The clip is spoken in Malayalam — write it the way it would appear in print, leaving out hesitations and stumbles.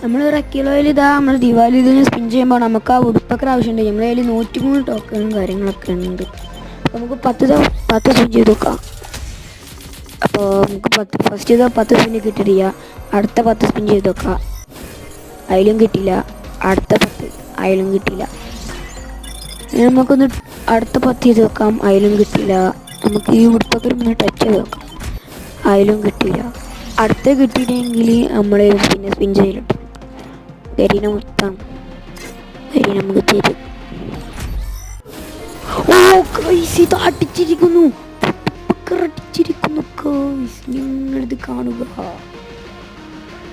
നമ്മൾ റക്കിലോയിൽ ഇതാ നമ്മൾ ദിവാലി ഇതിന് സ്പിൻ ചെയ്യുമ്പോൾ നമുക്ക് ആ ഉടുപ്പൊക്കെ ആവശ്യമുണ്ട്. നമ്മളെ കയ്യിൽ 103 ടോക്കണും കാര്യങ്ങളൊക്കെ ഉണ്ട്. അപ്പോൾ നമുക്ക് 10 സ്പിൻ ചെയ്ത് നോക്കാം. അപ്പോൾ നമുക്ക് ഫസ്റ്റ് 10 സ്പിൻ കിട്ടിയില്ല. അടുത്ത 10 സ്പിൻ ചെയ്ത് നോക്കാം. അതിലും കിട്ടില്ല. അടുത്ത 10 അതിലും കിട്ടില്ല. നമുക്കൊന്ന് അടുത്ത 10 ചെയ്ത് നോക്കാം. അതിലും കിട്ടില്ല. നമുക്ക് ഈ ഉടുപ്പൊക്കെ ഒന്ന് ടച്ച് ചെയ്ത് നോക്കാം. അതിലും കിട്ടില്ല. അടുത്ത കിട്ടിയില്ലെങ്കിൽ നമ്മൾ പിന്നെ സ്പിൻ ചെയ്യലുണ്ട്. ഗരീന മൊത്തം ഗരീന നമുക്ക് തരും. ഓ ഗൈസ്, ഇത് അടിച്ചിരിക്കുന്നു. അടിച്ചിരിക്കുന്നു ഗൈസ്, നിങ്ങളിത് കാണുക.